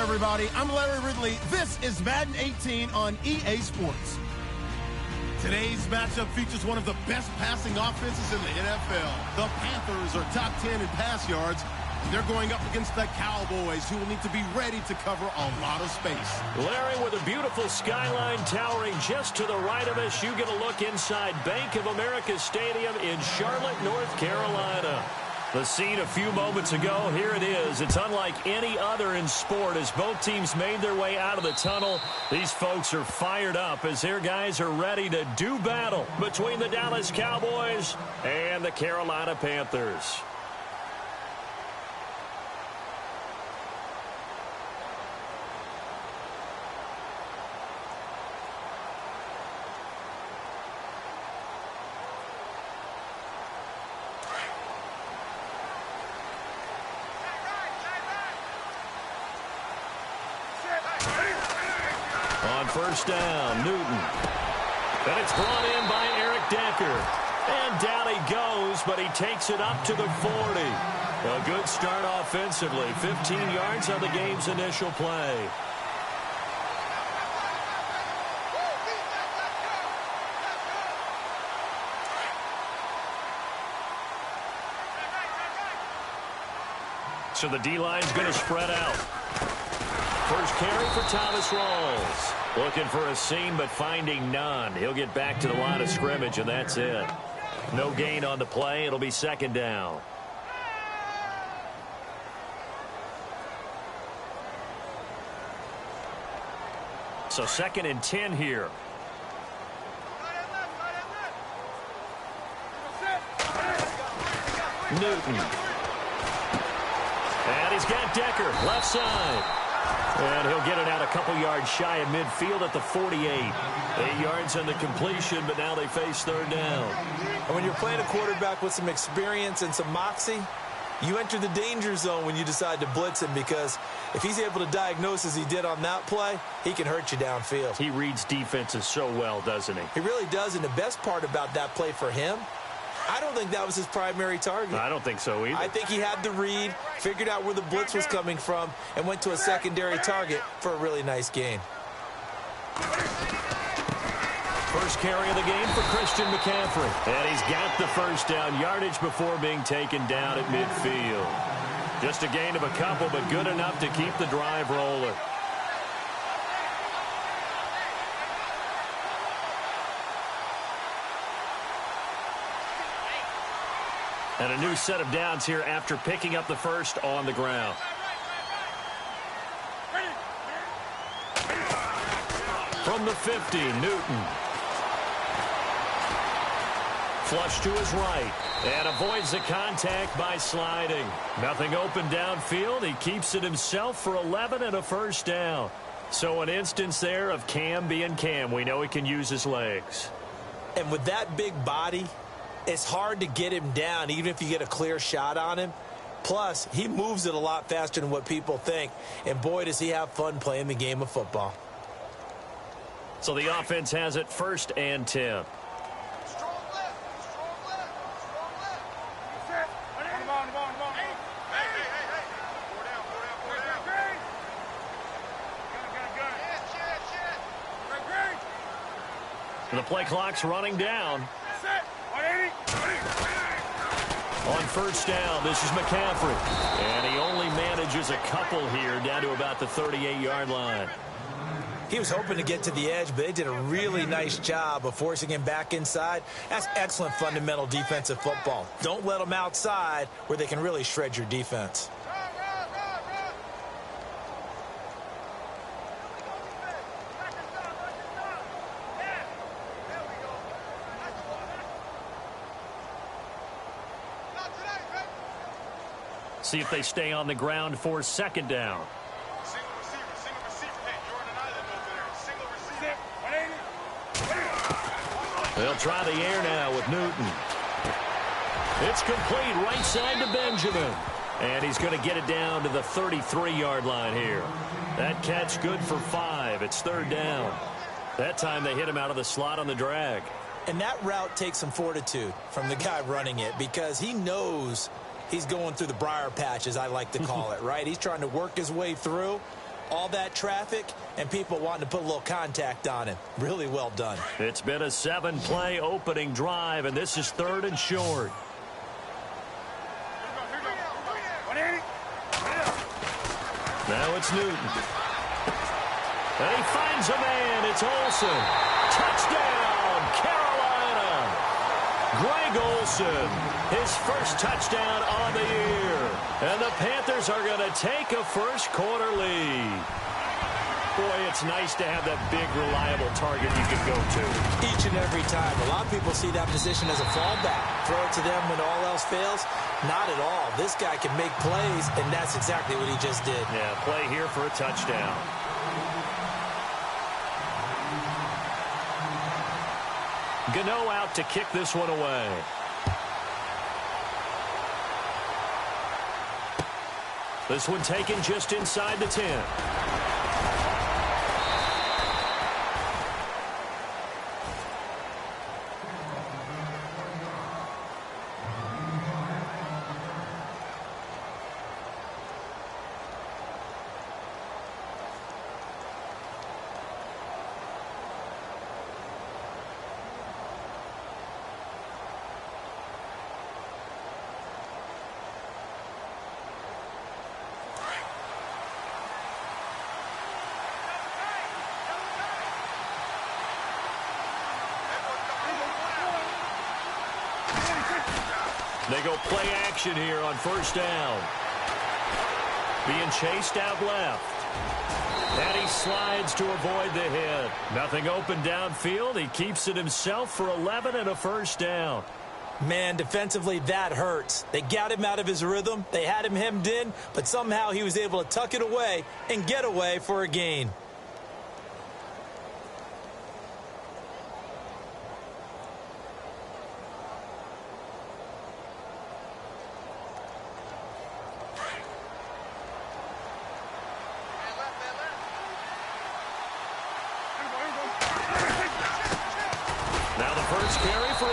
everybody. I'm Larry Ridley. This is Madden 18 on EA Sports. Today's matchup features one of the best passing offenses in the NFL. The Panthers are top 10 in pass yards. They're going up against the Cowboys, who will need to be ready to cover a lot of space. Larry, with a beautiful skyline towering just to the right of us, you get a look inside Bank of America Stadium in Charlotte, North Carolina. The scene a few moments ago, here it is. It's unlike any other in sport as both teams made their way out of the tunnel. These folks are fired up as their guys are ready to do battle between the Dallas Cowboys and the Carolina Panthers. On first down, Newton. And it's brought in by Eric Decker. And down he goes, but he takes it up to the 40. A good start offensively. 15 yards on the game's initial play. So the D-line's going to spread out. First carry for Thomas Rawls. Looking for a seam, but finding none. He'll get back to the line of scrimmage, and that's it. No gain on the play. It'll be second down. So 2nd and 10 here. Newton. And he's got Decker, left side. And he'll get it out a couple yards shy of midfield at the 48. 8 yards on the completion, but now they face third down. And when you're playing a quarterback with some experience and some moxie, you enter the danger zone when you decide to blitz him, because if he's able to diagnose as he did on that play, he can hurt you downfield. He reads defenses so well, doesn't he? He really does, and the best part about that play for him, I don't think that was his primary target. I don't think so either. I think he had the read, figured out where the blitz was coming from, and went to a secondary target for a really nice gain. First carry of the game for Christian McCaffrey. And he's got the first down yardage before being taken down at midfield. Just a gain of a couple, but good enough to keep the drive rolling. And a new set of downs here after picking up the first on the ground. From the 50, Newton. Flush to his right. And avoids the contact by sliding. Nothing open downfield. He keeps it himself for 11 and a first down. So an instance there of Cam being Cam. We know he can use his legs. And with that big body, it's hard to get him down, even if you get a clear shot on him. Plus, he moves it a lot faster than what people think. And boy, does he have fun playing the game of football. So the offense has it 1st and 10. And the play clock's running down. On first down, this is McCaffrey. And he only manages a couple here down to about the 38-yard line. He was hoping to get to the edge, but they did a really nice job of forcing him back inside. That's excellent fundamental defensive football. Don't let them outside where they can really shred your defense. See if they stay on the ground for 2nd down. Single receiver. Hey, you're on an island over there. Single receiver. 180. They'll try the air now with Newton. It's complete right side to Benjamin. And he's going to get it down to the 33-yard line here. That catch good for 5. It's 3rd down. That time they hit him out of the slot on the drag. And that route takes some fortitude from the guy running it, because he knows he's going through the briar patch, as I like to call it, right? He's trying to work his way through, all that traffic and people wanting to put a little contact on him. Really well done. It's been a 7-play opening drive, and this is 3rd and short. Now it's Newton. And he finds a man. It's Olsen. Touchdown, Carolina. Greg Olsen, his first touchdown on the year. And the Panthers are going to take a first-quarter lead. Boy, it's nice to have that big, reliable target you can go to. Each and every time. A lot of people see that position as a fallback. Throw it to them when all else fails. Not at all. This guy can make plays, and that's exactly what he just did. Yeah, play here for a touchdown. Gano out to kick this one away. This one taken just inside the 10. They go play action here on first down. Being chased out left. And he slides to avoid the hit. Nothing open downfield. He keeps it himself for 11 and a first down. Man, defensively, that hurts. They got him out of his rhythm. They had him hemmed in, but somehow he was able to tuck it away and get away for a gain.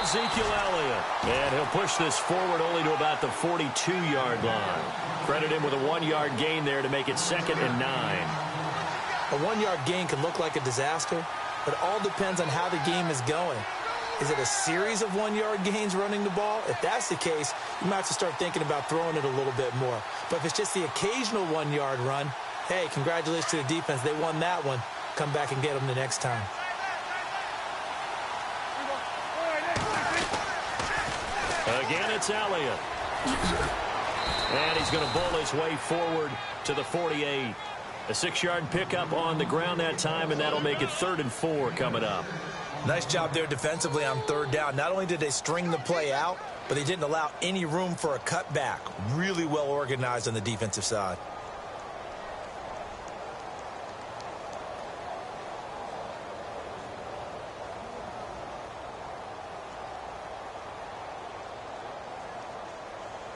Ezekiel Elliott. And he'll push this forward only to about the 42-yard line. Credit him with a 1-yard gain there to make it 2nd and 9. A 1-yard gain can look like a disaster, but it all depends on how the game is going. Is it a series of 1-yard gains running the ball? If that's the case, you might have to start thinking about throwing it a little bit more. But if it's just the occasional 1-yard run, hey, congratulations to the defense. They won that one. Come back and get them the next time. Again, it's Elliott. And he's going to bull his way forward to the 48. A 6-yard pickup on the ground that time, and that'll make it 3rd and 4 coming up. Nice job there defensively on 3rd down. Not only did they string the play out, but they didn't allow any room for a cutback. Really well organized on the defensive side.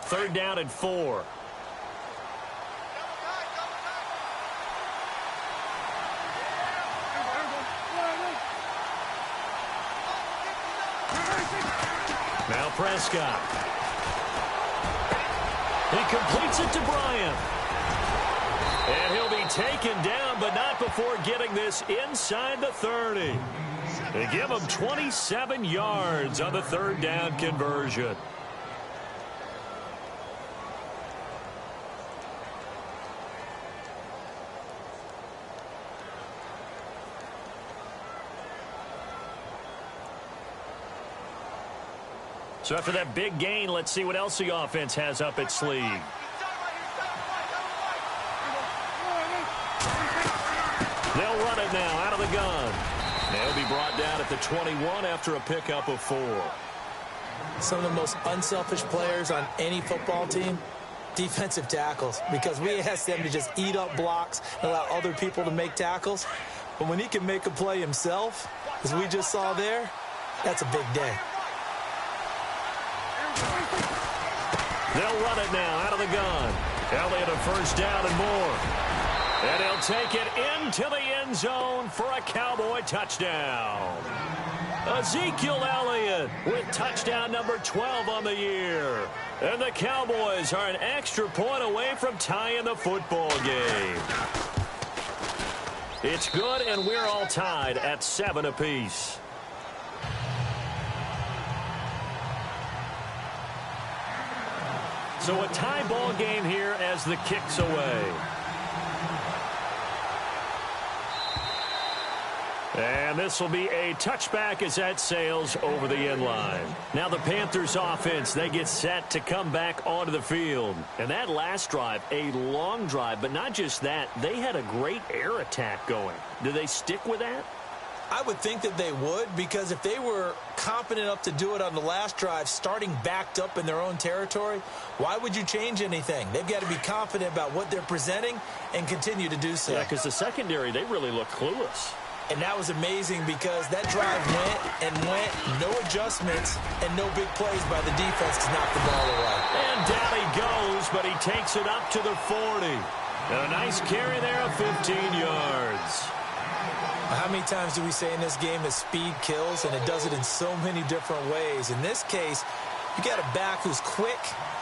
Third down and 4. Now Prescott. He completes it to Bryant. And he'll be taken down, but not before getting this inside the 30. They give him 27 yards on the 3rd down conversion. So after that big gain, let's see what else the offense has up its sleeve. They'll run it now out of the gun. They'll be brought down at the 21 after a pickup of 4. Some of the most unselfish players on any football team, defensive tackles, because we ask them to just eat up blocks and allow other people to make tackles. But when he can make a play himself, as we just saw there, that's a big day. They'll run it now out of the gun. Elliott a first down and more. And he'll take it into the end zone for a Cowboy touchdown. Ezekiel Elliott with touchdown number 12 on the year. And the Cowboys are an extra point away from tying the football game. It's good, and we're all tied at 7 apiece. So a tie ball game here as the kick's away. And this will be a touchback as that sails over the end line. Now the Panthers offense, they get set to come back onto the field. And that last drive, a long drive, but not just that, they had a great air attack going. Do they stick with that? I would think that they would, because if they were confident enough to do it on the last drive, starting backed up in their own territory, why would you change anything? They've got to be confident about what they're presenting and continue to do so. Yeah, because the secondary, they really look clueless. And that was amazing because that drive went, no adjustments, and no big plays by the defense to knock the ball away. And down he goes, but he takes it up to the 40. And a nice carry there of 15 yards. How many times do we say in this game that speed kills, and it does it in so many different ways? In this case, you got a back who's quick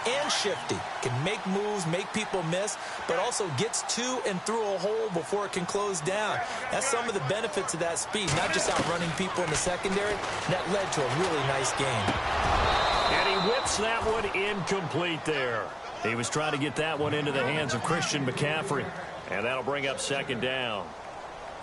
and shifty, can make moves, make people miss, but also gets to and through a hole before it can close down. That's some of the benefits of that speed, not just outrunning people in the secondary. That led to a really nice game. And he whips that one incomplete there. He was trying to get that one into the hands of Christian McCaffrey, and that'll bring up second down.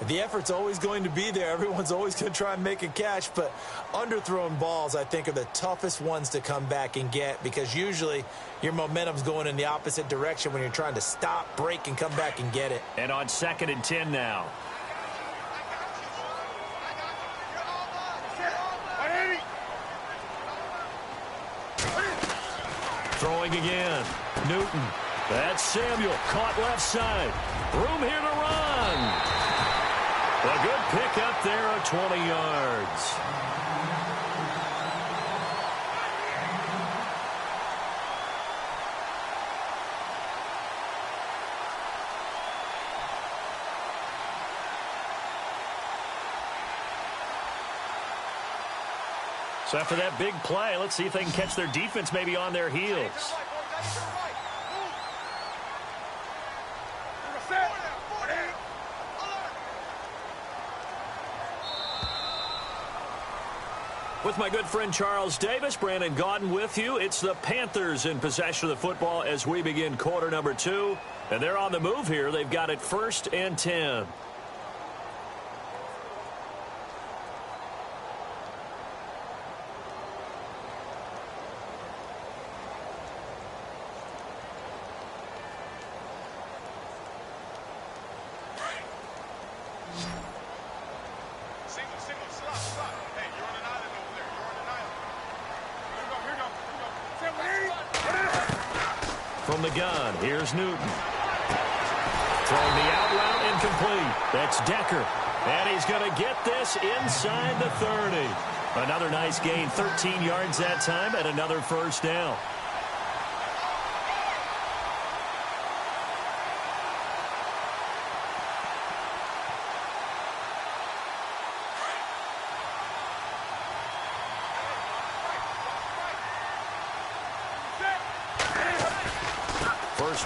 The effort's always going to be there. Everyone's always going to try and make a catch, but underthrown balls, I think, are the toughest ones to come back and get, because usually your momentum's going in the opposite direction when you're trying to stop, break, and come back and get it. And on 2nd and 10 now. Throwing again. Newton. That's Samuel. Caught left side. Room here to run. A good pick up there of 20 yards. So after that big play, let's see if they can catch their defense maybe on their heels. With my good friend Charles Davis, Brandon Gaudin with you. It's the Panthers in possession of the football as we begin quarter number 2. And they're on the move here. They've got it 1st and 10. From the gun, here's Newton. Throwing the out route incomplete. That's Decker. And he's going to get this inside the 30. Another nice gain, 13 yards that time, and another first down.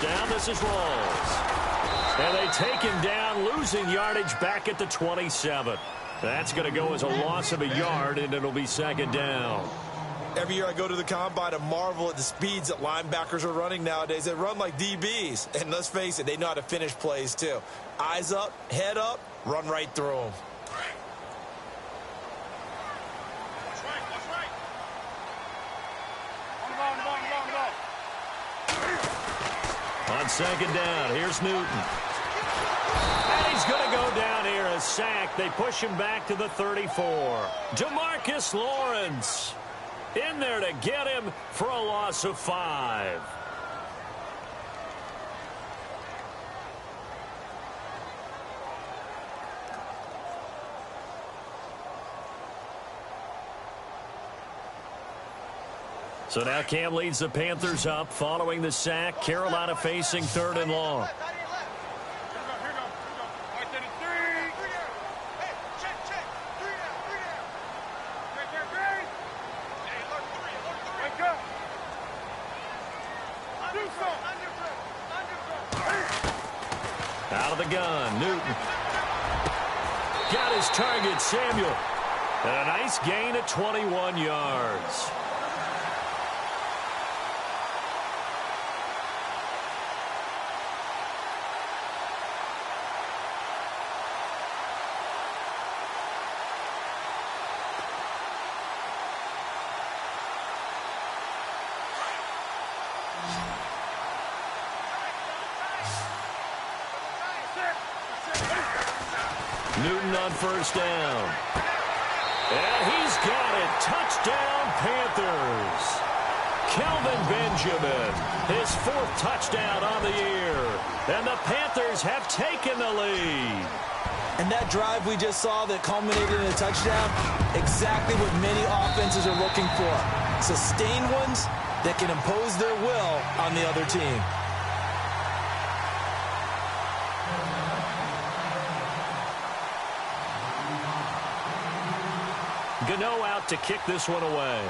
Down, this is Rawls. And they take him down, losing yardage back at the 27. That's going to go as a loss of a yard, and it'll be 2nd down. Every year I go to the combine and marvel at the speeds that linebackers are running nowadays. They run like DBs. And let's face it, they know how to finish plays too. Eyes up, head up, run right through them. On 2nd down, here's Newton. And he's going to go down here, a sack. They push him back to the 34. Demarcus Lawrence in there to get him for a loss of 5. So now Cam leads the Panthers up following the sack. Carolina facing 3rd and long. Out of the gun, Newton. got his target, Samuel. And a nice gain of 21 yards. Newton on first down. And he's got it. Touchdown, Panthers. Kelvin Benjamin, his 4th touchdown on the year. And the Panthers have taken the lead. And that drive we just saw that culminated in a touchdown, exactly what many offenses are looking for. Sustained ones that can impose their will on the other team. Gano out to kick this one away.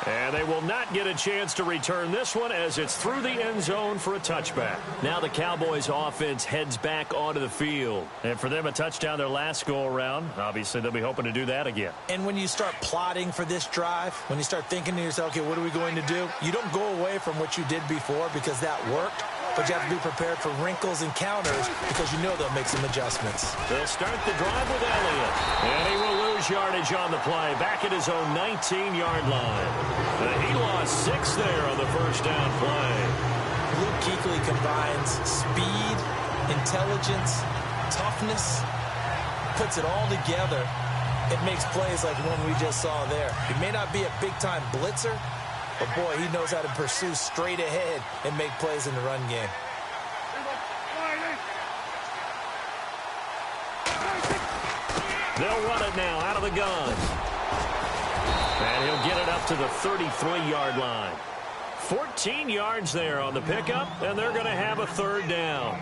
And they will not get a chance to return this one as it's through the end zone for a touchback. Now the Cowboys offense heads back onto the field. And for them, a touchdown their last go-around. Obviously, they'll be hoping to do that again. And when you start plotting for this drive, when you start thinking to yourself, okay, what are we going to do? You don't go away from what you did before because that worked. But you have to be prepared for wrinkles and counters because you know they'll make some adjustments. They'll start the drive with Elliott. And he will lose yardage on the play. Back at his own 19-yard line. He lost 6 there on the first down play. Luke Kuechly combines speed, intelligence, toughness, puts it all together. It makes plays like the one we just saw there. He may not be a big-time blitzer, but, boy, he knows how to pursue straight ahead and make plays in the run game. They'll run it now out of the gun. And he'll get it up to the 33-yard line. 14 yards there on the pickup, and they're going to have a 3rd down.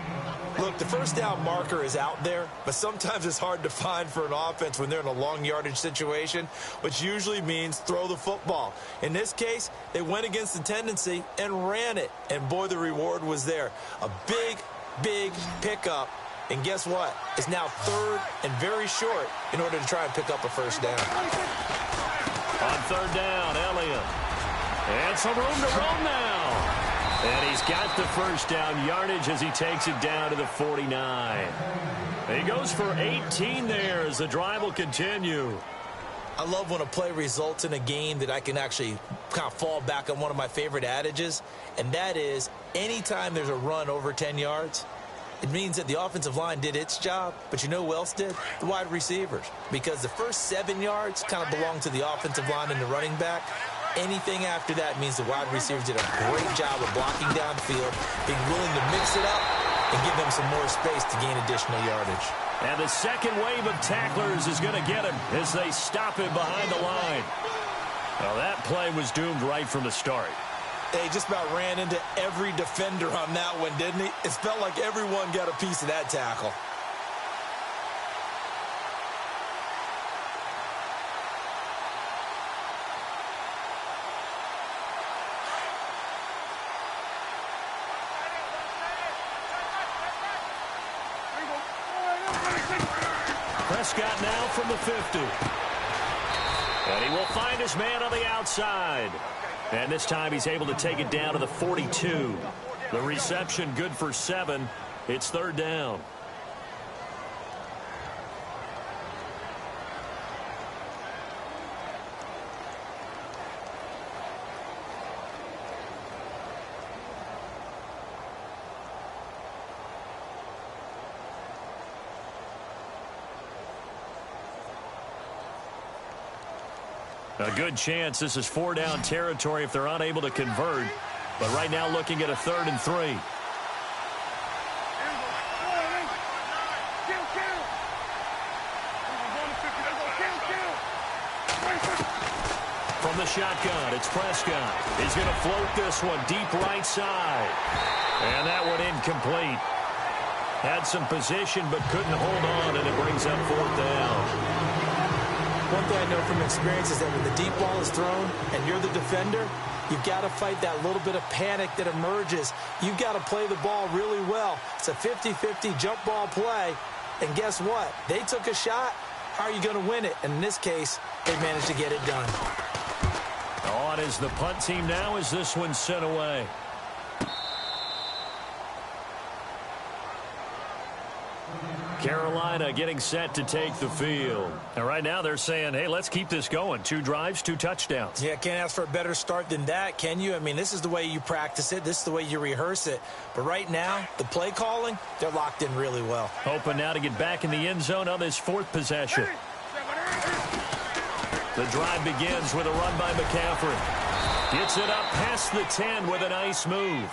Look, the first down marker is out there, but sometimes it's hard to find for an offense when they're in a long yardage situation, which usually means throw the football. In this case, they went against the tendency and ran it, and boy, the reward was there. A big, big pickup, and guess what? It's now 3rd and very short in order to try and pick up a first down. On 3rd down, Elliott. And some room to roam now. And he's got the first down yardage as he takes it down to the 49. He goes for 18 there as the drive will continue. I love when a play results in a game that I can actually kind of fall back on one of my favorite adages, and that is anytime there's a run over 10 yards, it means that the offensive line did its job, but you know who else did? The wide receivers. Because the first 7 yards kind of belong to the offensive line and the running back. Anything after that means the wide receivers did a great job of blocking downfield, being willing to mix it up, and give them some more space to gain additional yardage. And the second wave of tacklers is going to get him as they stop him behind the line. Well, that play was doomed right from the start. He just about ran into every defender on that one, didn't he? It felt like everyone got a piece of that tackle. Prescott now from the 50. And he will find his man on the outside. And this time he's able to take it down to the 42. The reception good for 7. It's 3rd down. A good chance this is 4-down territory if they're unable to convert. But right now looking at a 3rd and 3. From the shotgun, it's Prescott. He's going to float this one deep right side. And that one incomplete. Had some position but couldn't hold on, and it brings up 4th down. One thing I know from experience is that when the deep ball is thrown and you're the defender, You've got to fight that little bit of panic that emerges. You've got to play the ball really well. It's a 50-50 jump ball play. And guess what? They took a shot. How are you going to win it? And in this case, they managed to get it done. On is the punt team now as this one's sent away. Carolina getting set to take the field. And right now they're saying, hey, let's keep this going. 2 drives, 2 touchdowns. Yeah, can't ask for a better start than that, can you? I mean, this is the way you practice it. This is the way you rehearse it. But right now, the play calling, they're locked in really well. Hoping now to get back in the end zone on this 4th possession. The drive begins with a run by McCaffrey. Gets it up past the 10 with a nice move.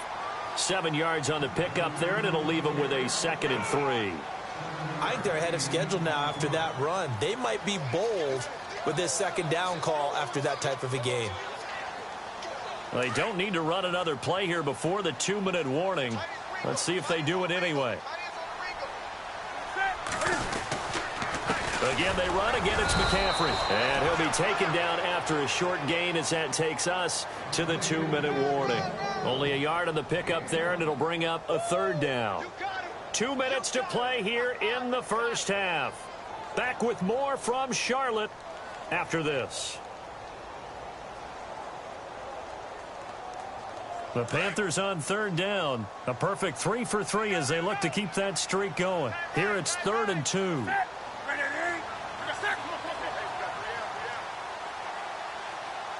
7 yards on the pickup there, and it'll leave them with a 2nd and 3. I think they're ahead of schedule now after that run. They might be bold with this 2nd down call after that type of a game. Well, they don't need to run another play here before the 2-minute warning. Let's see if they do it anyway. Again, they run. Again, it's McCaffrey. And he'll be taken down after a short gain as that takes us to the 2-minute warning. Only a yard on the pickup there, and it'll bring up a 3rd down. 2 minutes to play here in the first half. Back with more from Charlotte after this. The Panthers on 3rd down. A perfect 3 for 3 as they look to keep that streak going. Here it's 3rd and 2.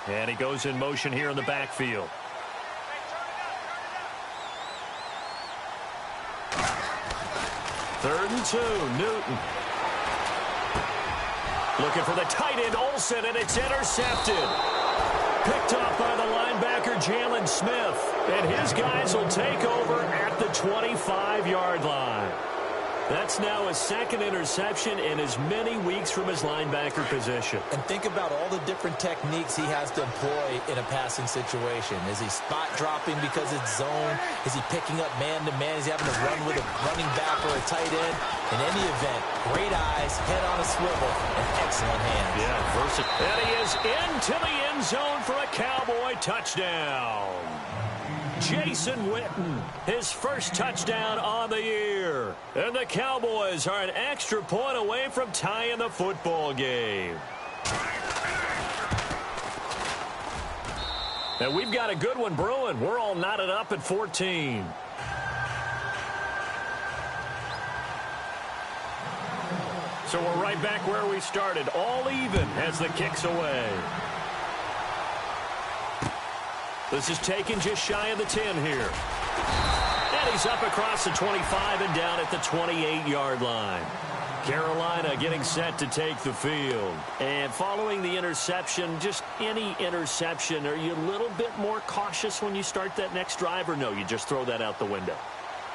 And he goes in motion here in the backfield. Third and 2, Newton. Looking for the tight end, Olsen, and it's intercepted. Picked off by the linebacker, Jalen Smith. And his guys will take over at the 25-yard line. That's now his 2nd interception in as many weeks from his linebacker position. And think about all the different techniques he has to employ in a passing situation. Is he spot dropping because it's zone? Is he picking up man-to-man? Is he having to run with a running back or a tight end? In any event, great eyes, head on a swivel, and excellent hands. Yeah, versatile. And he is into the end zone for a Cowboy touchdown. Jason Witten, his first touchdown on the year. And the Cowboys are an extra point away from tying the football game. And we've got a good one brewing. We're all knotted up at 14. So we're right back where we started, all even as the kick's away. This is taken just shy of the 10 here. And he's up across the 25 and down at the 28-yard line. Carolina getting set to take the field. And following the interception, just any interception, are you a little bit more cautious when you start that next drive, or no, you just throw that out the window?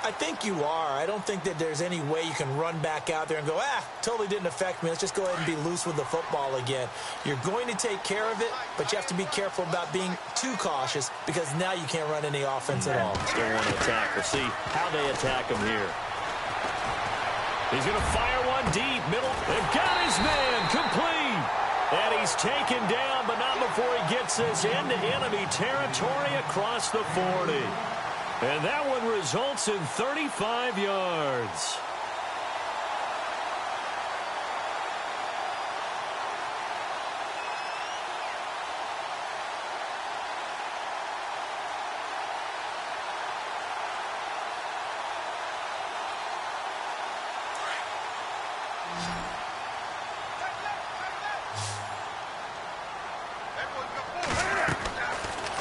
I think you are. I don't think that there's any way you can run back out there and go, totally didn't affect me. Let's just go ahead and be loose with the football again. You're going to take care of it, but you have to be careful about being too cautious because now you can't run any offense at all. Still want to attack. We'll see how they attack him here. He's going to fire one deep, middle. They've got his man complete. And he's taken down, but not before he gets this into enemy territory across the 40. And that one results in 35 yards.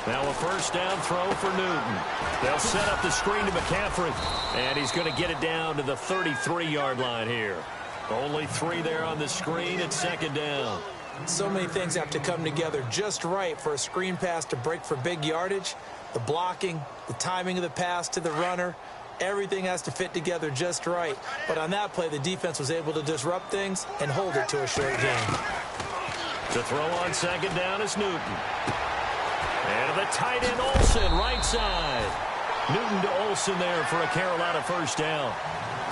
Now a first down throw for Newton. They'll set up the screen to McCaffrey. And he's going to get it down to the 33-yard line here. Only 3 there on the screen. It's second down. So many things have to come together just right for a screen pass to break for big yardage. The blocking, the timing of the pass to the runner, everything has to fit together just right. But on that play, the defense was able to disrupt things and hold it to a short gain. To throw on second down is Newton. And the tight end, Olsen, right side. Newton to Olsen there for a Carolina first down.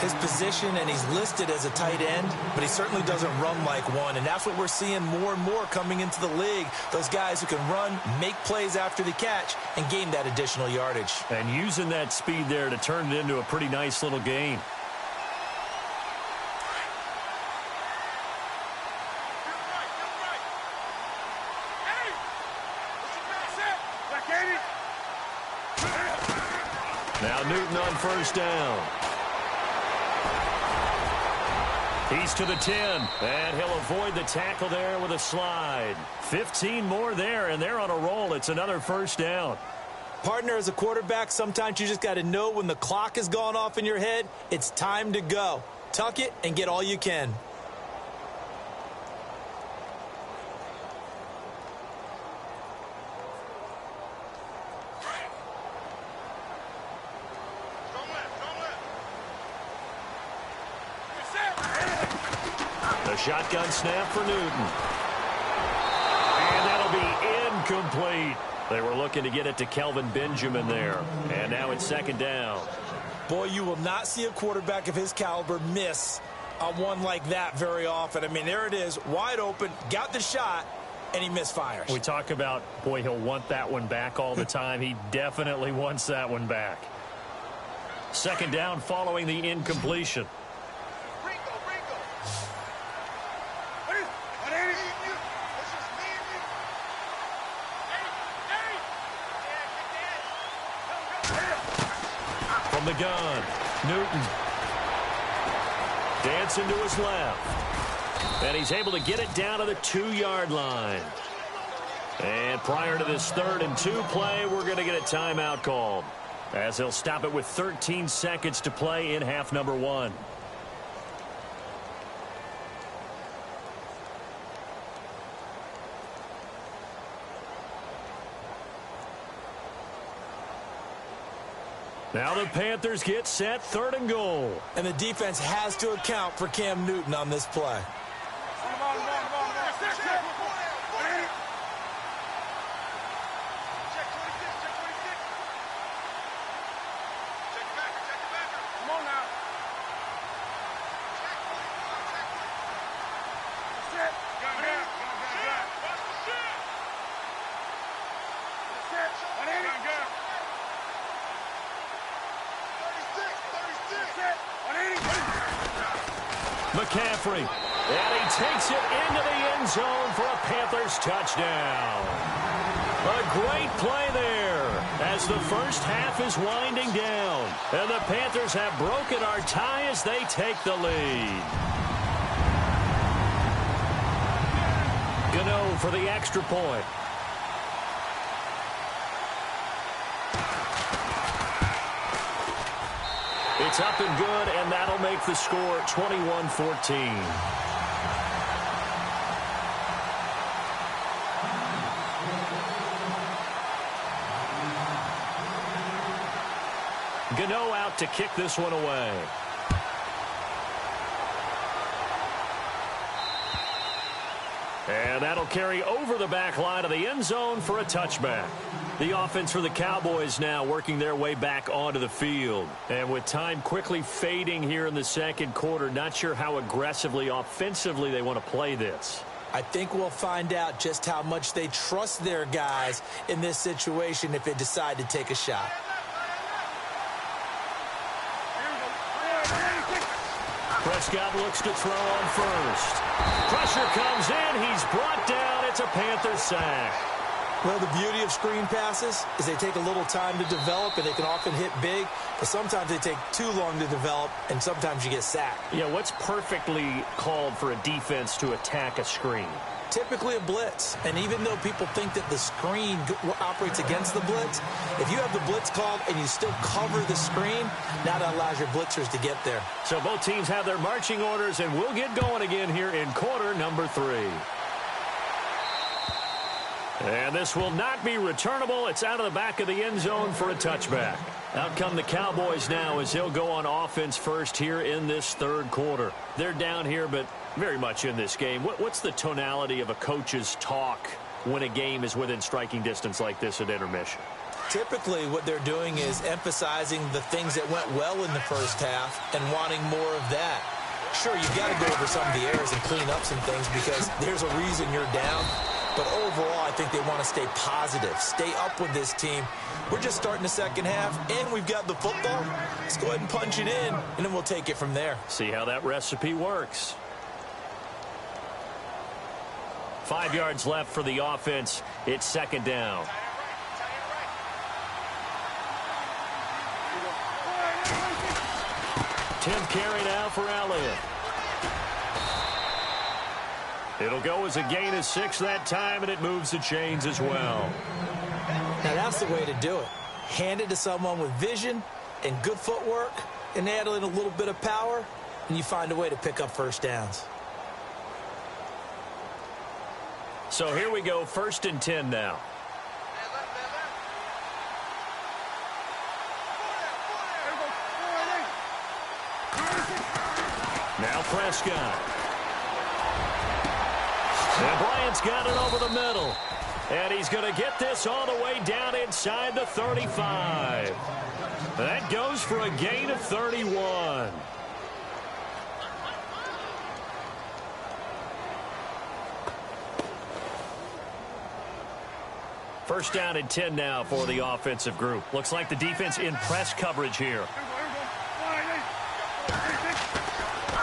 his position, and he's listed as a tight end, but he certainly doesn't run like one, and that's what we're seeing more and more coming into the league. Those guys who can run, make plays after the catch, and gain that additional yardage. And using that speed there to turn it into a pretty nice little gain. Now Newton on first down. He's to the 10, and he'll avoid the tackle there with a slide. 15 more there, and they're on a roll. It's another first down. Partner, as a quarterback, sometimes you just got to know when the clock has gone off in your head, it's time to go. Tuck it and get all you can. The shotgun snap for Newton. And that'll be incomplete. They were looking to get it to Kelvin Benjamin there. And now it's second down. Boy, you will not see a quarterback of his caliber miss on one like that very often. I mean, there it is, wide open, got the shot, and he misfires. We talk about, boy, he'll want that one back all the time. He definitely wants that one back. Second down following the incompletion. From the gun, Newton dancing to his left. And he's able to get it down to the 2-yard line. And prior to this 3rd and 2 play, we're going to get a timeout called, as he'll stop it with 13 seconds to play in half number 1. Now the Panthers get set, 3rd and goal. And the defense has to account for Cam Newton on this play. McCaffrey, and he takes it into the end zone for a Panthers touchdown. A great play there as the first half is winding down, and the Panthers have broken our tie as they take the lead. Gano for the extra point. It's up and good, and that'll make the score 21-14. Gano out to kick this one away. And that'll carry over the back line of the end zone for a touchback. The offense for the Cowboys now working their way back onto the field. And with time quickly fading here in the second quarter, not sure how aggressively, offensively they want to play this. I think we'll find out just how much they trust their guys in this situation if they decide to take a shot. Prescott looks to throw on first. Pressure comes in. He's brought down. It's a Panther sack. Well, the beauty of screen passes is they take a little time to develop, and they can often hit big, but sometimes they take too long to develop, and sometimes you get sacked. Yeah, what's perfectly called for a defense to attack a screen? Typically a blitz, and even though people think that the screen operates against the blitz, if you have the blitz called and you still cover the screen, now that allows your blitzers to get there. So both teams have their marching orders, and we'll get going again here in quarter number 3. And this will not be returnable. It's out of the back of the end zone for a touchback. Out come the Cowboys now as they'll go on offense first here in this third quarter. They're down here, but very much in this game. What's the tonality of a coach's talk when a game is within striking distance like this at intermission? Typically, what they're doing is emphasizing the things that went well in the first half and wanting more of that. Sure, you've got to go over some of the errors and clean up some things because there's a reason you're down. But overall, I think they want to stay positive, stay up with this team. We're just starting the second half, and we've got the football. Let's go ahead and punch it in, and then we'll take it from there. See how that recipe works. 5 yards left for the offense. It's second down. Tim carry now for Elliott. It'll go as a gain of 6 that time, and it moves the chains as well. Now, that's the way to do it. Hand it to someone with vision and good footwork, and add in a little bit of power, and you find a way to pick up first downs. So here we go, 1st and 10 now. Now Prescott. And Bryant's got it over the middle. And he's going to get this all the way down inside the 35. That goes for a gain of 31. First down and 10 now for the offensive group. Looks like the defense in press coverage here.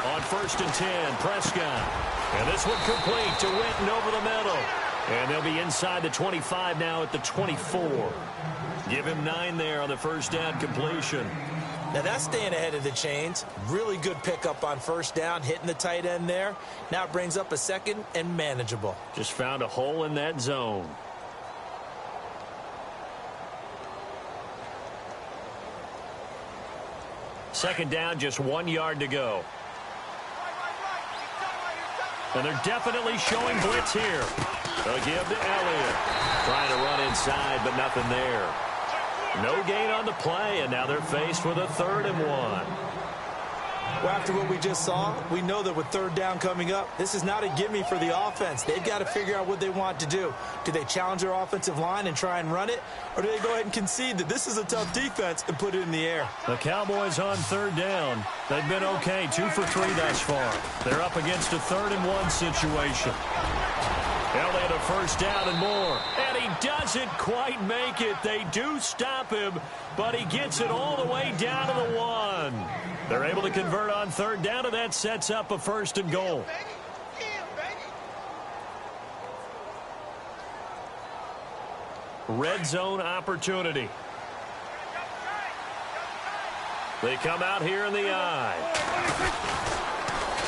On 1st and 10, Prescott. And this one complete to Witten over the middle. And they'll be inside the 25 now at the 24. Give him 9 there on the first down completion. Now that's staying ahead of the chains. Really good pickup on first down, hitting the tight end there. Now it brings up a second and manageable. Just found a hole in that zone. Second down, just 1 yard to go. And they're definitely showing blitz here. They'll give to Elliott. Trying to run inside, but nothing there. No gain on the play, and now they're faced with a 3rd and 1. Well, after what we just saw, we know that with 3rd down coming up, this is not a gimme for the offense. They've got to figure out what they want to do. Do they challenge their offensive line and try and run it? Or do they go ahead and concede that this is a tough defense and put it in the air? The Cowboys on 3rd down. They've been okay, 2 for 3 thus far. They're up against a 3rd and 1 situation. Elliott a first down and more. And he doesn't quite make it. They do stop him, but he gets it all the way down to the 1. They're able to convert on 3rd down, and that sets up a 1st and goal. Red zone opportunity. They come out here in the eye.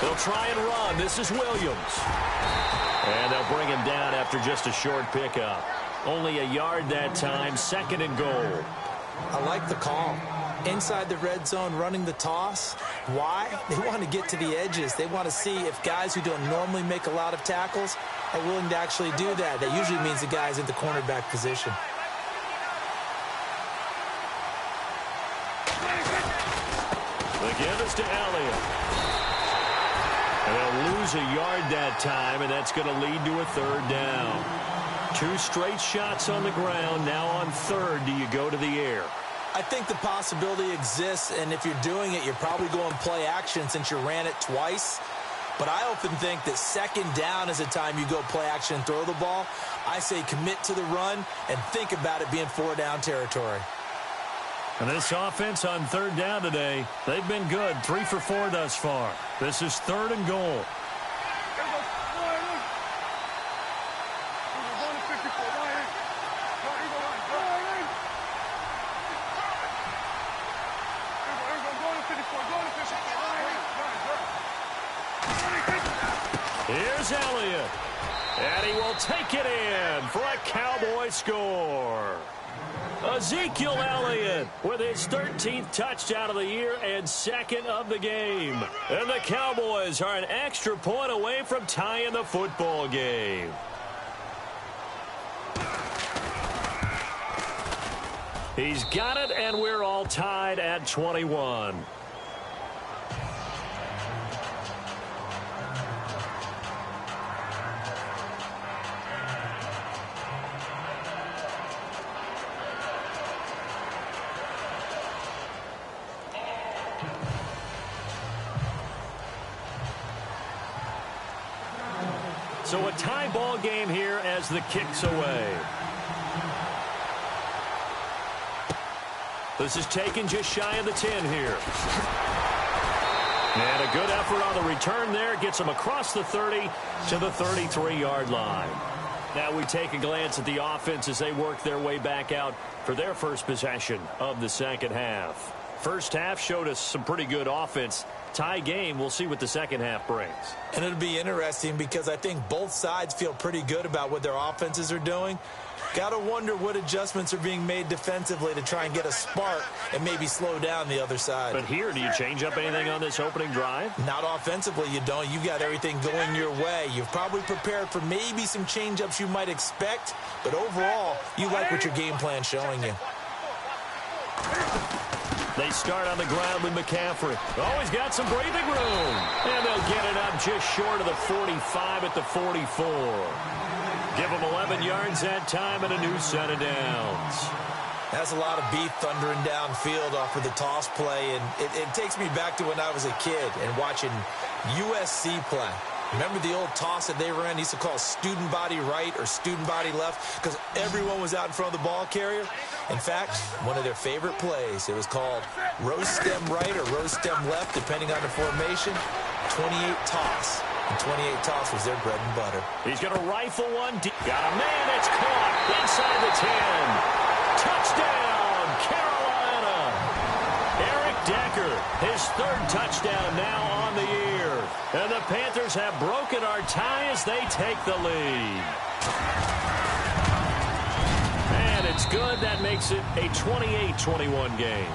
They'll try and run. This is Williams. And they'll bring him down after just a short pickup. Only a yard that time, 2nd and goal. I like the call. Inside the red zone, running the toss. Why? They want to get to the edges. They want to see if guys who don't normally make a lot of tackles are willing to actually do that. That usually means the guy's in the cornerback position. The give is to Elliott. And they'll lose a yard that time, and that's going to lead to a 3rd down. 2 straight shots on the ground. Now on 3rd, do you go to the air? I think the possibility exists, and if you're doing it, you're probably going play action since you ran it twice. But I often think that 2nd down is the time you go play action and throw the ball. I say commit to the run and think about it being 4-down territory. And this offense on 3rd down today, they've been good, 3 for 4 thus far. This is 3rd and goal. Here's Elliott. And he will take it in for a Cowboy score. Ezekiel Elliott with his 13th touchdown of the year and 2nd of the game. And the Cowboys are an extra point away from tying the football game. He's got it, and we're all tied at 21. So a tie ball game here as the kick's away. This is taken just shy of the 10 here. And a good effort on the return there. Gets them across the 30 to the 33-yard line. Now we take a glance at the offense as they work their way back out for their first possession of the second half. First half showed us some pretty good offense. Tie game, we'll see what the second half brings. And it'll be interesting because I think both sides feel pretty good about what their offenses are doing. Got to wonder what adjustments are being made defensively to try and get a spark and maybe slow down the other side. But here, do you change up anything on this opening drive? Not offensively, you don't. You got everything going your way. You've probably prepared for maybe some change-ups you might expect, but overall, you like what your game plan's showing you. They start on the ground with McCaffrey. Oh, he's got some breathing room. And they'll get it up just short of the 45 at the 44. Give them 11 yards that time and a new set of downs. That's a lot of beef thundering downfield off of the toss play, and it takes me back to when I was a kid and watching USC play. Remember the old toss that they ran? They used to call student body right or student body left because everyone was out in front of the ball carrier. In fact, one of their favorite plays, it was called rose stem right or rose stem left, depending on the formation, 28 toss. And 28 toss was their bread and butter. He's going to rifle one deep. Got a man that's caught inside the 10. Touchdown, Carolina. Eric Decker, his third touchdown now on the year. And the Panthers have broken our tie as they take the lead. And it's good. That makes it a 28-21 game.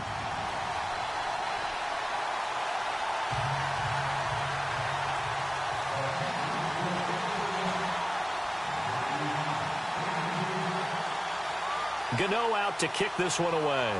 Gano out to kick this one away.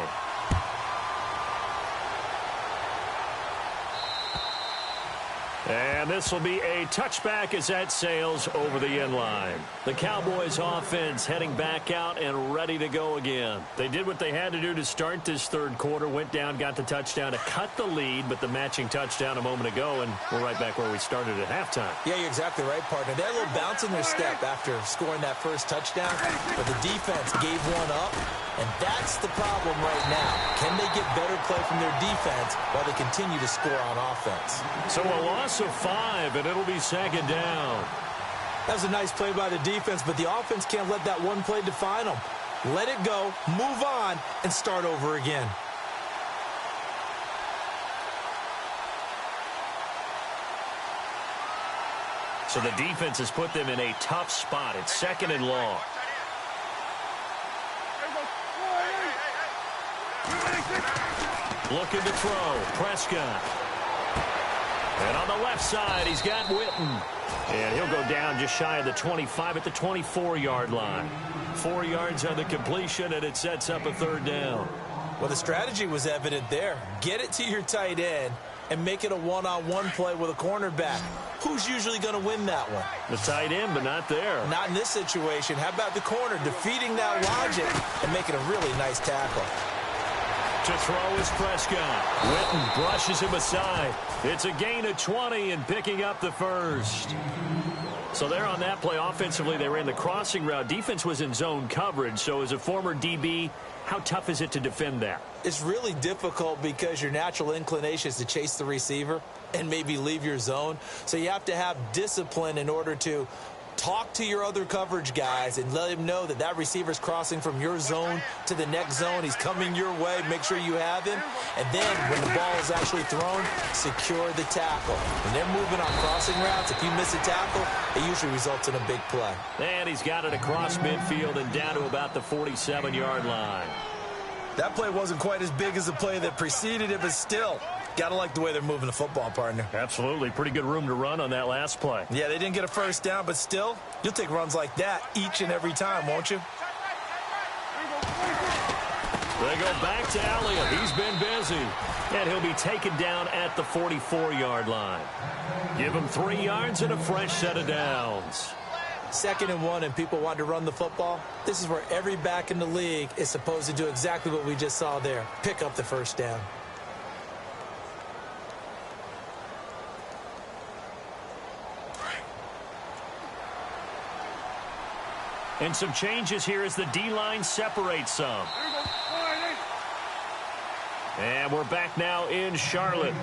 And this will be a touchback as that sails over the end line. The Cowboys offense heading back out and ready to go again. They did what they had to do to start this third quarter, went down, got the touchdown to cut the lead, but the matching touchdown a moment ago, and we're right back where we started at halftime. Yeah, you're exactly right, partner. They had a little bounce in their step after scoring that first touchdown, but the defense gave one up, and that's the problem right now. Can they get better play from their defense while they continue to score on offense? So a loss of 5, and it'll be second down. That was a nice play by the defense, but the offense can't let that one play define them. Let it go, move on, and start over again. So the defense has put them in a tough spot. It's second and long. Looking to throw. Prescott. And on the left side, he's got Witten. And he'll go down just shy of the 25 at the 24-yard line. 4 yards on the completion, and it sets up a third down. Well, the strategy was evident there. Get it to your tight end and make it a one-on-one play with a cornerback. Who's usually going to win that one? The tight end, but not there. Not in this situation. How about the corner defeating that logic and making a really nice tackle? To throw is Prescott. Witten brushes him aside. It's a gain of 20 and picking up the first. So there on that play, offensively, they ran the crossing route. Defense was in zone coverage. So as a former DB, how tough is it to defend that? It's really difficult because your natural inclination is to chase the receiver and maybe leave your zone. So you have to have discipline in order to talk to your other coverage guys and let him know that that receiver's crossing from your zone to the next zone. He's coming your way. Make sure you have him. And then when the ball is actually thrown, secure the tackle. When they're moving on crossing routes, if you miss a tackle, it usually results in a big play. And he's got it across midfield and down to about the 47-yard line. That play wasn't quite as big as the play that preceded it, but still, got to like the way they're moving the football, partner. Absolutely. Pretty good room to run on that last play. Yeah, they didn't get a first down, but still, you'll take runs like that each and every time, won't you? They go back to Elliott. He's been busy. And he'll be taken down at the 44-yard line. Give him 3 yards and a fresh set of downs. 2nd and 1 and people want to run the football. This is where every back in the league is supposed to do exactly what we just saw there. Pick up the first down. And some changes here as the D-line separates some. And we're back now in Charlotte.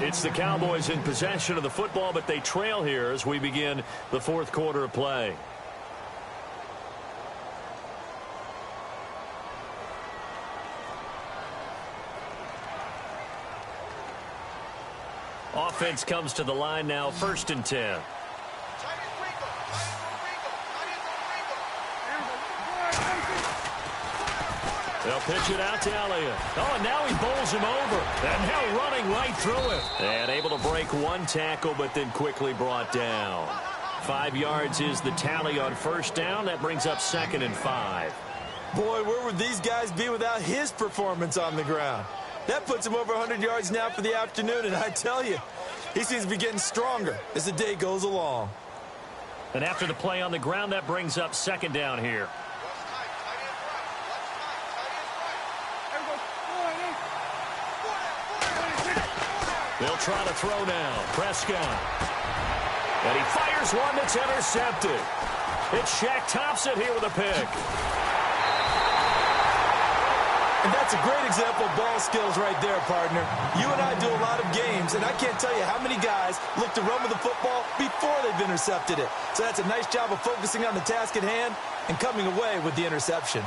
It's the Cowboys in possession of the football, but they trail here as we begin the fourth quarter of play. Offense comes to the line now, 1st and 10. They'll pitch it out to Elliott. Oh, and now he bowls him over. And now running right through it. And able to break one tackle, but then quickly brought down. 5 yards is the tally on 1st down. That brings up 2nd and 5. Boy, where would these guys be without his performance on the ground? That puts him over 100 yards now for the afternoon, and I tell you, he seems to be getting stronger as the day goes along. And after the play on the ground, that brings up 2nd down here. They'll try to throw now. Prescott. And he fires one that's intercepted. It's Shaq Thompson here with a pick. And that's a great example of ball skills right there, partner. You and I do a lot of games, and I can't tell you how many guys look to run with the football before they've intercepted it. So that's a nice job of focusing on the task at hand and coming away with the interception.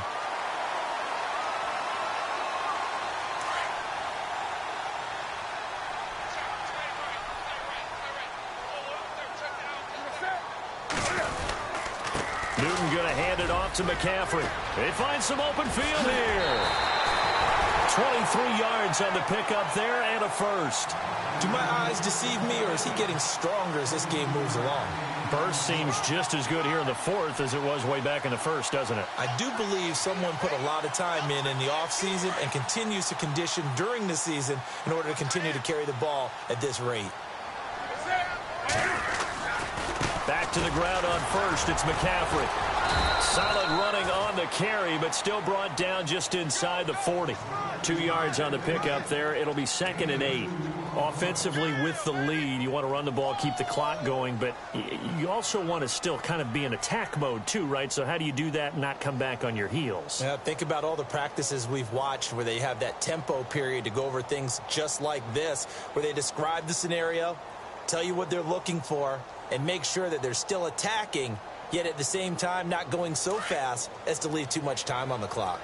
Newton going to hand it off to McCaffrey. They find some open field here. 23 yards on the pickup there and a first. Do my eyes deceive me, or is he getting stronger as this game moves along? Burst seems just as good here in the 4th as it was way back in the 1st, doesn't it? I do believe someone put a lot of time in the offseason and continues to condition during the season in order to continue to carry the ball at this rate. Back to the ground on 1st. It's McCaffrey. Solid running on the carry, but still brought down just inside the 40. 2 yards on the pickup there. It'll be 2nd and 8. Offensively with the lead, you want to run the ball, keep the clock going, but you also want to still kind of be in attack mode too, right? So how do you do that and not come back on your heels? Yeah, think about all the practices we've watched where they have that tempo period to go over things just like this, where they describe the scenario, tell you what they're looking for, and make sure that they're still attacking, yet at the same time not going so fast as to leave too much time on the clock.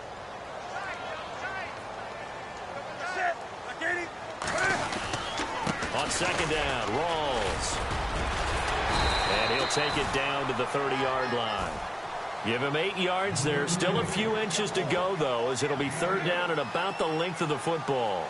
On 2nd down, Rawls. And he'll take it down to the 30-yard line. Give him 8 yards there. Still a few inches to go, though, as it'll be 3rd down and about the length of the football.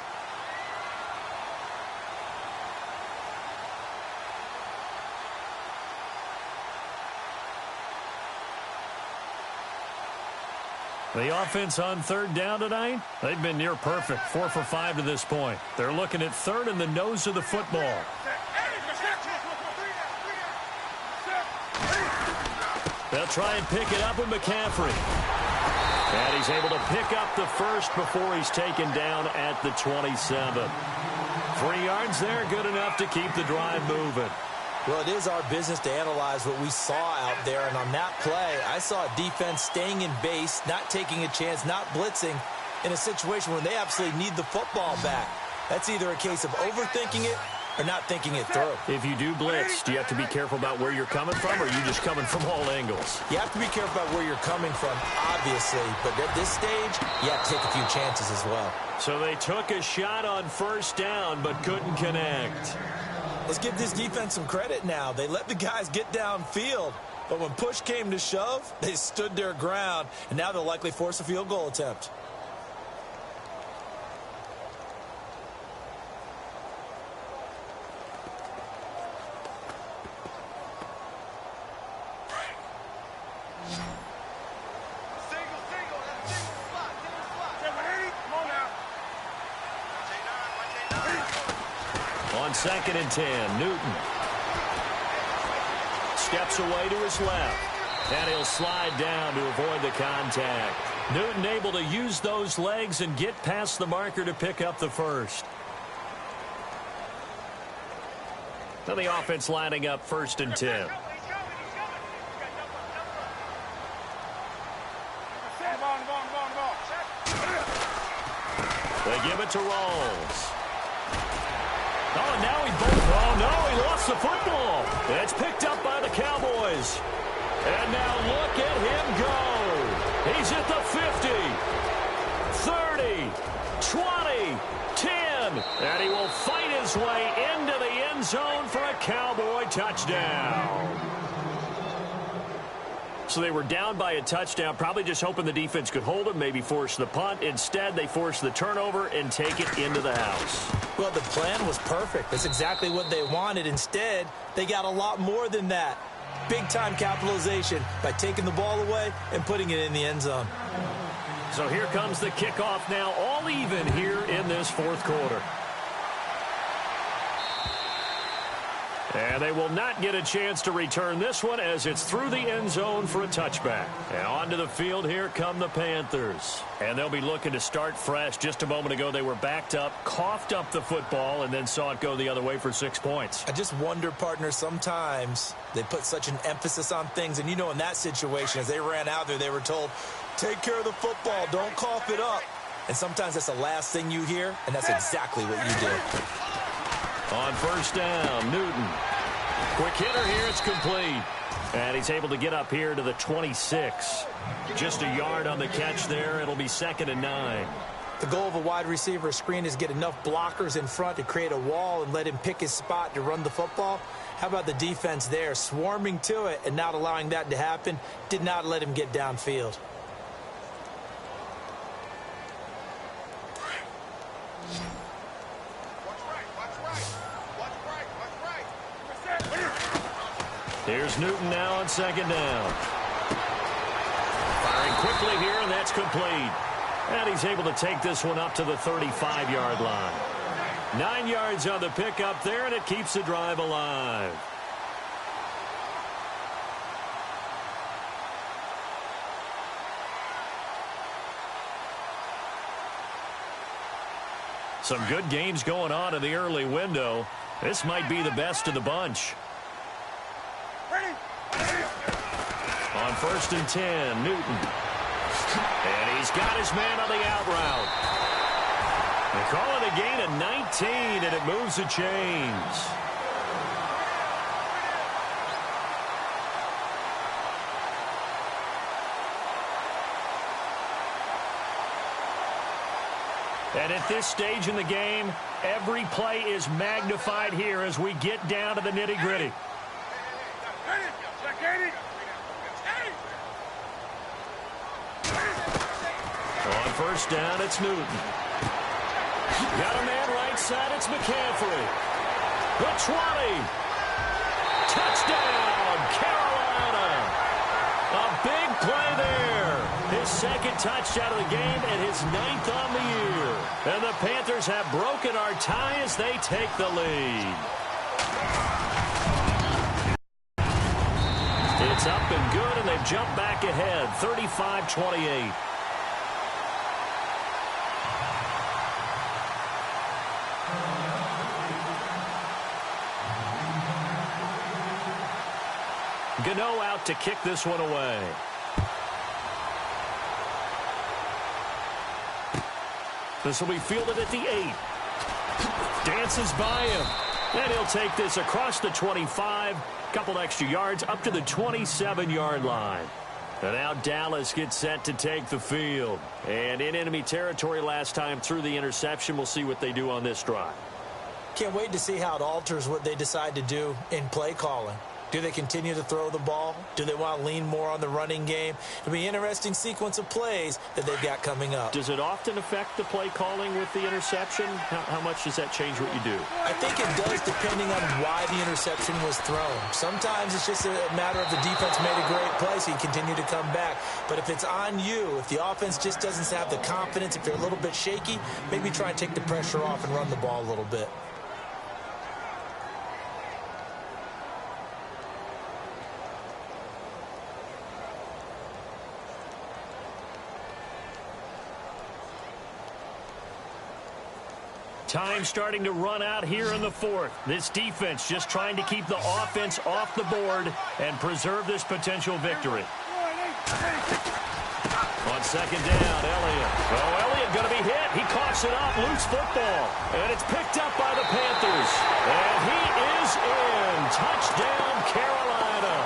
The offense on 3rd down tonight, they've been near perfect. 4 for 5 to this point. They're looking at 3rd and the nose of the football. They'll try and pick it up with McCaffrey. And he's able to pick up the first before he's taken down at the 27. 3 yards there, good enough to keep the drive moving. Well, it is our business to analyze what we saw out there, and on that play, I saw a defense staying in base, not taking a chance, not blitzing in a situation where they absolutely need the football back. That's either a case of overthinking it or not thinking it through. If you do blitz, do you have to be careful about where you're coming from, or are you just coming from all angles? You have to be careful about where you're coming from, obviously, but at this stage, you have to take a few chances as well. So they took a shot on 1st down, but couldn't connect. Let's give this defense some credit now. They let the guys get downfield, but when push came to shove, they stood their ground, and now they'll likely force a field goal attempt. On 2nd and 10, Newton steps away to his left, and he'll slide down to avoid the contact. Newton able to use those legs and get past the marker to pick up the first. Now the offense lining up 1st and 10. They give it to Rawls. Oh, and now oh, no, he lost the football. It's picked up by the Cowboys. And now look at him go. He's at the 50, 30, 20, 10. And he will fight his way into the end zone for a Cowboy touchdown. So they were down by a touchdown, probably just hoping the defense could hold them, maybe force the punt. Instead, they forced the turnover and take it into the house. Well, the plan was perfect. That's exactly what they wanted. Instead, they got a lot more than that. Big-time capitalization by taking the ball away and putting it in the end zone. So here comes the kickoff now, all even here in this fourth quarter. And they will not get a chance to return this one as it's through the end zone for a touchback. And onto the field, here come the Panthers. And they'll be looking to start fresh. Just a moment ago, they were backed up, coughed up the football, and then saw it go the other way for 6 points. I just wonder, partner, sometimes they put such an emphasis on things. And, you know, in that situation, as they ran out there, they were told, take care of the football, don't cough it up. And sometimes that's the last thing you hear, and that's exactly what you did. On first down, Newton. Quick hitter here, it's complete. And he's able to get up here to the 26. Just a yard on the catch there. It'll be 2nd and 9. The goal of a wide receiver screen is get enough blockers in front to create a wall and let him pick his spot to run the football. How about the defense there, swarming to it and not allowing that to happen? Did not let him get downfield. Here's Newton now on 2nd down. Firing quickly here, and that's complete. And he's able to take this one up to the 35-yard line. 9 yards on the pickup there, and it keeps the drive alive. Some good games going on in the early window. This might be the best of the bunch. On 1st and 10, Newton. And he's got his man on the out route. They call it a gain of 19, and it moves the chains. And at this stage in the game, every play is magnified here as we get down to the nitty-gritty. On first down, it's Newton. Got a man right side, it's McCaffrey. The 20. Touchdown, Carolina. A big play there. His 2nd touchdown of the game and his 9th on the year. And the Panthers have broken our tie as they take the lead. It's up and good, and they've jumped back ahead, 35-28. Gano out to kick this one away. This will be fielded at the 8. Dances by him. And he'll take this across the 25. Couple extra yards up to the 27-yard line. And now Dallas gets set to take the field. And in enemy territory last time through the interception. We'll see what they do on this drive. Can't wait to see how it alters what they decide to do in play calling. Do they continue to throw the ball? Do they want to lean more on the running game? It'll be an interesting sequence of plays that they've got coming up. Does it often affect the play calling with the interception? How much does that change what you do? I think it does depending on why the interception was thrown. Sometimes it's just a matter of the defense made a great play, so you continue to come back. But if it's on you, if the offense just doesn't have the confidence, if they're a little bit shaky, maybe try and take the pressure off and run the ball a little bit. Time starting to run out here in the 4th. This defense just trying to keep the offense off the board and preserve this potential victory. On second down, Elliott. Oh, Elliott going to be hit. He coughs it up. Loose football. And it's picked up by the Panthers. And he is in. Touchdown, Carolina.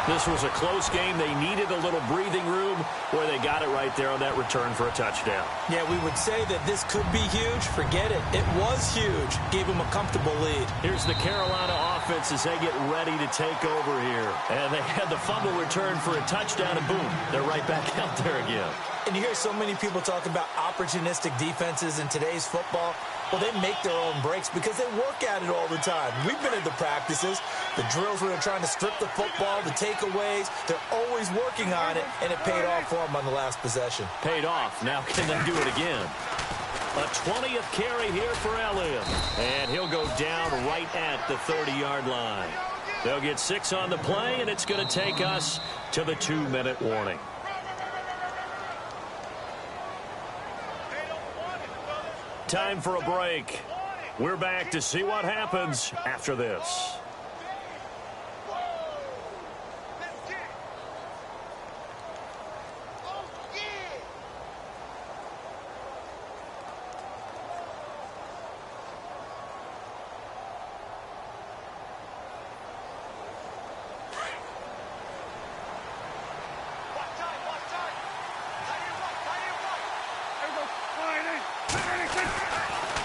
This was a close game. They needed a little breathing room where they got it right there on that return for a touchdown. Yeah, we would say that this could be huge. Forget it. It was huge. Gave them a comfortable lead. Here's the Carolina offense as they get ready to take over here. And they had the fumble return for a touchdown, and boom, they're right back out there again. And you hear so many people talk about opportunistic defenses in today's football. Well, they make their own breaks because they work at it all the time. We've been at the practices, the drills where they're trying to strip the football, the takeaways. They're always working on it, and it paid off for them on the last possession. Paid off. Now can they do it again? A 20th carry here for Elliott. And he'll go down right at the 30-yard line. They'll get 6 on the play, and it's going to take us to the 2-minute warning. Time for a break. We're back to see what happens after this.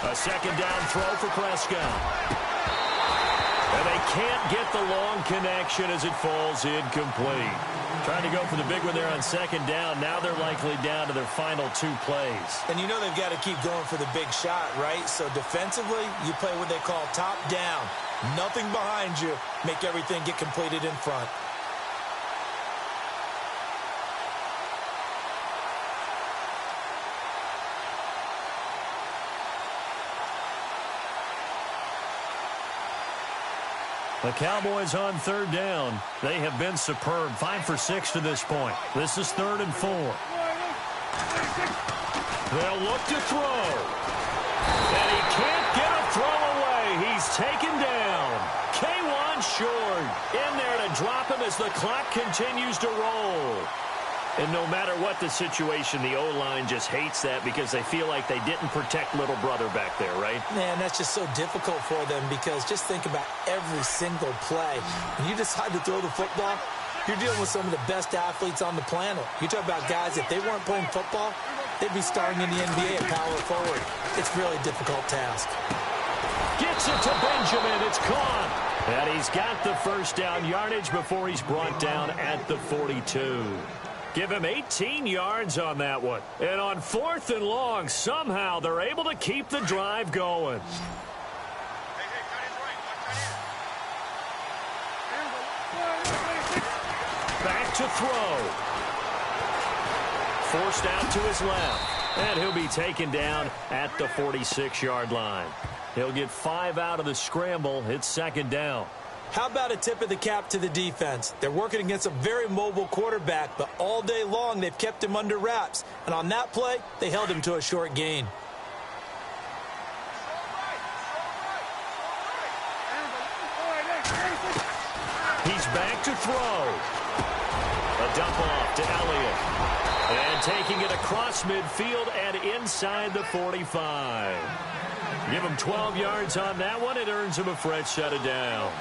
A second down throw for Prescott. And they can't get the long connection as it falls incomplete. Trying to go for the big one there on second down. Now they're likely down to their final 2 plays. And you know they've got to keep going for the big shot, right? So defensively, you play what they call top down. Nothing behind you. Make everything get completed in front. The Cowboys on third down. They have been superb. 5 for 6 to this point. This is 3rd and 4. They'll look to throw. And he can't get a throw away. He's taken down. K1 short. In there to drop him as the clock continues to roll. And no matter what the situation, the O-line just hates that because they feel like they didn't protect little brother back there, right? Man, that's just so difficult for them because just think about every single play. When you decide to throw the football, you're dealing with some of the best athletes on the planet. You talk about guys, if they weren't playing football, they'd be starting in the NBA at power forward. It's a really difficult task. Gets it to Benjamin. It's caught. And he's got the first down yardage before he's brought down at the 42. Give him 18 yards on that one. And on 4th and long, somehow they're able to keep the drive going. Back to throw. Forced out to his left. And he'll be taken down at the 46-yard line. He'll get 5 out of the scramble. It's 2nd down. How about a tip of the cap to the defense? They're working against a very mobile quarterback, but all day long they've kept him under wraps. And on that play, they held him to a short gain. He's back to throw. A dump off to Elliott. And taking it across midfield and inside the 45. Give him 12 yards on that one. It earns him a fresh set of downs.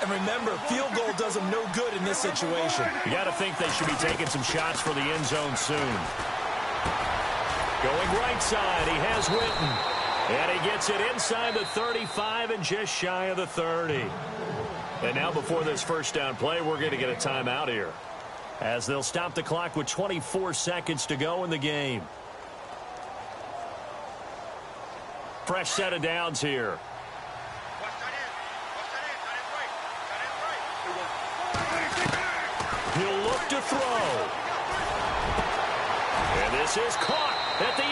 And remember, field goal does them no good in this situation. You got to think they should be taking some shots for the end zone soon. Going right side, he has Witten. And he gets it inside the 35 and just shy of the 30. And now before this first down play, we're going to get a timeout here, as they'll stop the clock with 24 seconds to go in the game. Fresh set of downs here. He'll look to throw. And this is caught at the 8.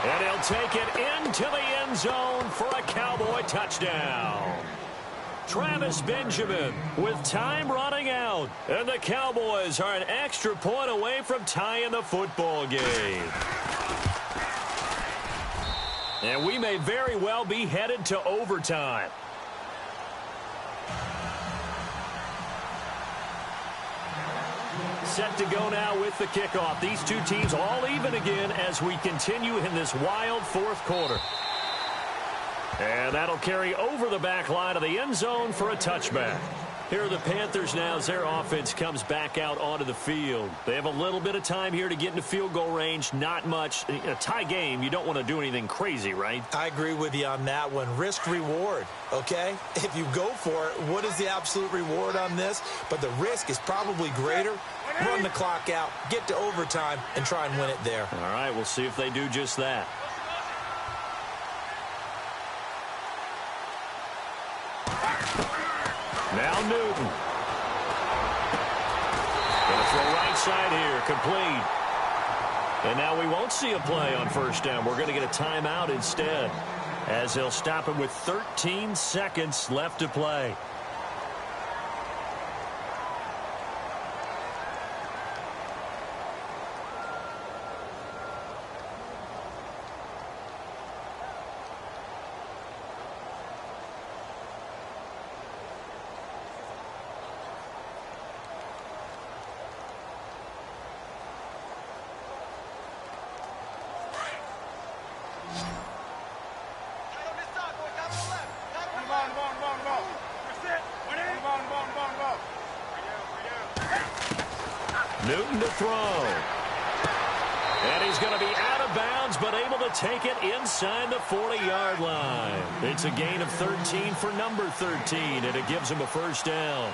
And he'll take it into the end zone for a Cowboy touchdown. Travis Benjamin with time running out. And the Cowboys are an extra point away from tying the football game. And we may very well be headed to overtime. set to go now with the kickoff. These two teams all even again as we continue in this wild fourth quarter. And that'll carry over the back line of the end zone for a touchback. Here are the Panthers now as their offense comes back out onto the field. They have a little bit of time here to get into field goal range. Not much. In a tie game, you don't want to do anything crazy, right? I agree with you on that one. Risk-reward, okay? If you go for it, what is the absolute reward on this? But the risk is probably greater. Run the clock out, get to overtime, and try and win it there. All right, we'll see if they do just that. Now Newton. Gonna throw right side here, complete. And now we won't see a play on first down. We're going to get a timeout instead, as they'll stop him with 13 seconds left to play. Newton to throw. And he's going to be out of bounds, but able to take it inside the 40-yard line. It's a gain of 13 for number 13, and it gives him a first down.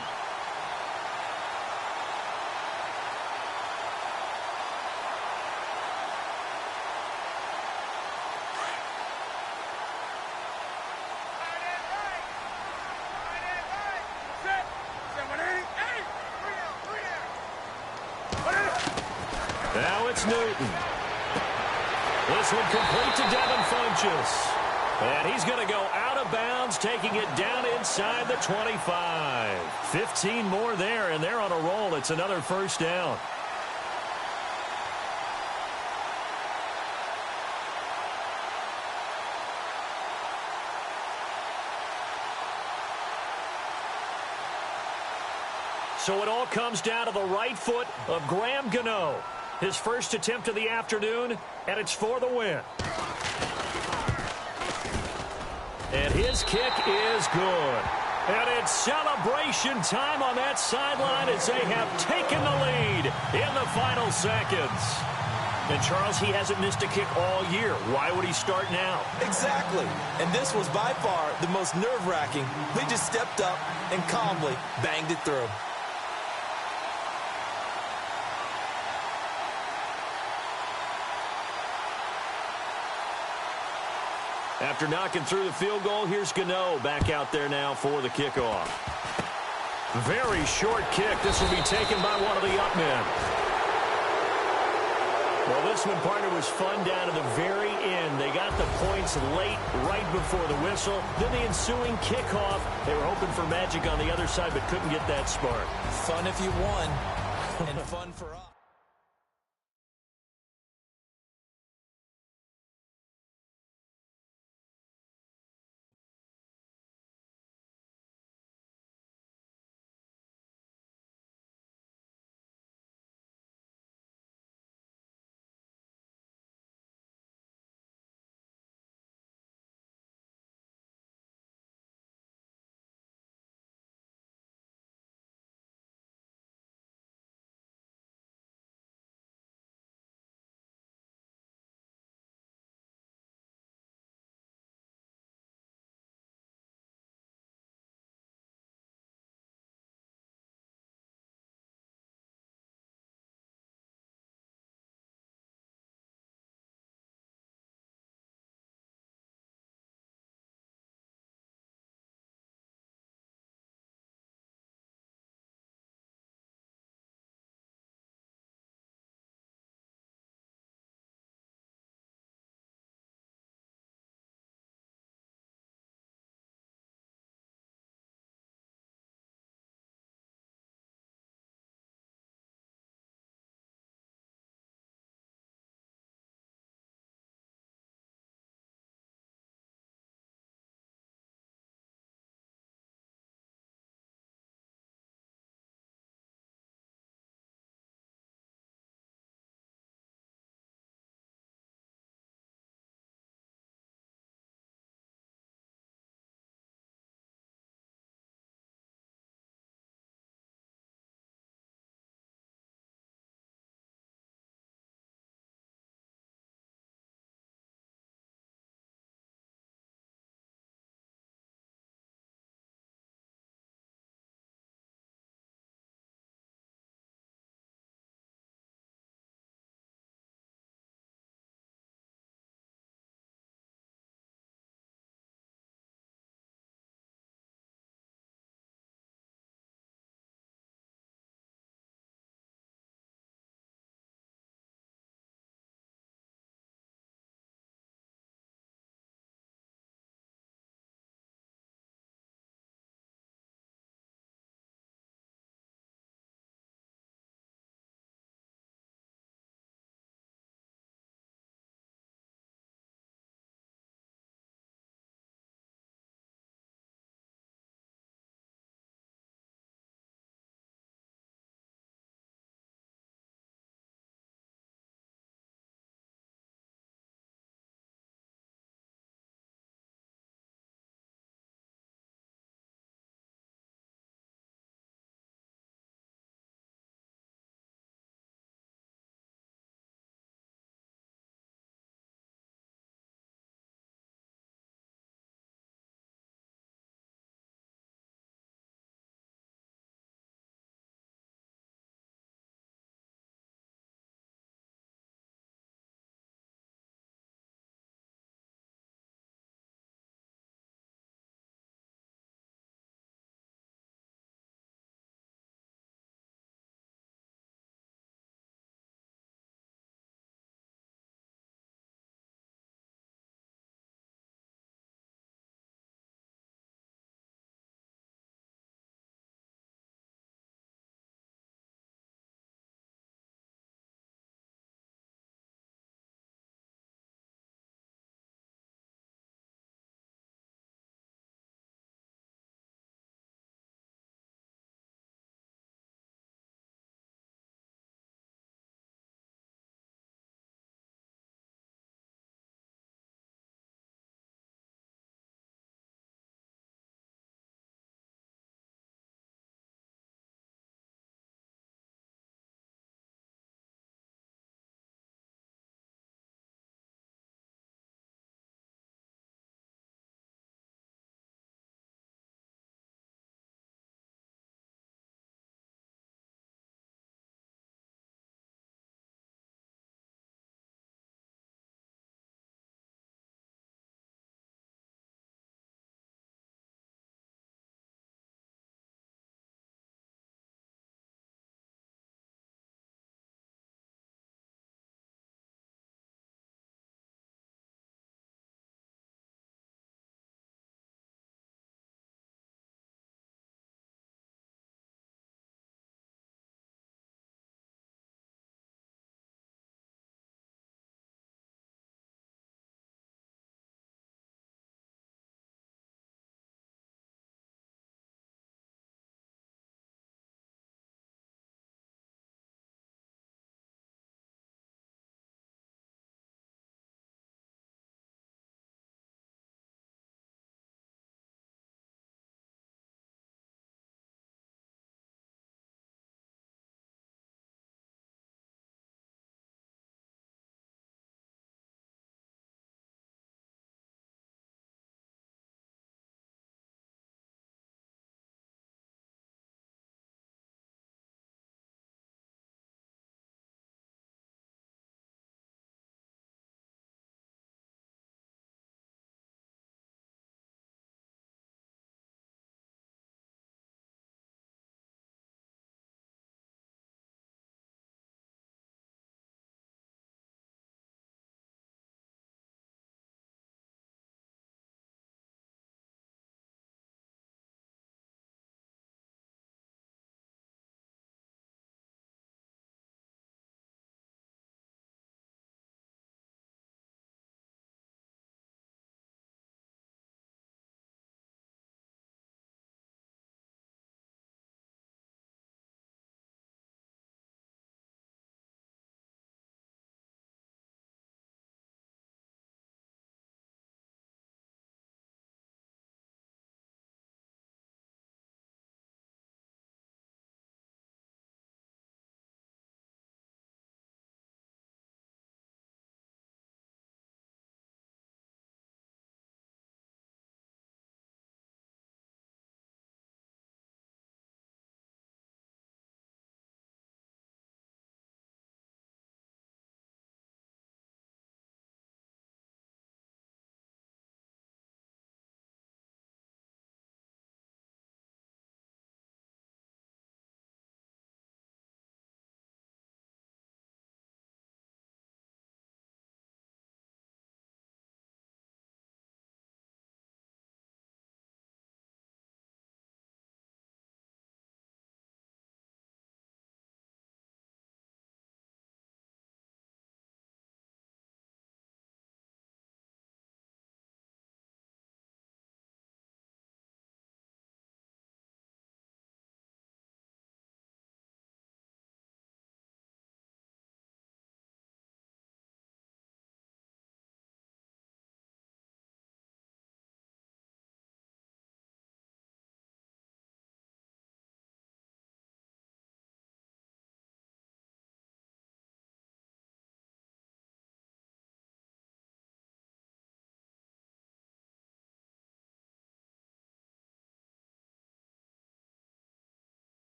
Now it's Newton. This one complete to Devin Funchess. And he's going to go out of bounds, taking it down inside the 25. 15 more there, and they're on a roll. It's another first down. So it all comes down to the right foot of Graham Gano. His first attempt of the afternoon, and it's for the win. And his kick is good. And it's celebration time on that sideline as they have taken the lead in the final seconds. And Charles, he hasn't missed a kick all year. Why would he start now? Exactly. And this was by far the most nerve-wracking. They just stepped up and calmly banged it through. After knocking through the field goal, here's Gano back out there now for the kickoff. Very short kick. This will be taken by one of the up men. Well, this one, partner, was fun down to the very end. They got the points late, right before the whistle. Then the ensuing kickoff. They were hoping for magic on the other side, but couldn't get that spark. Fun if you won, and fun for us.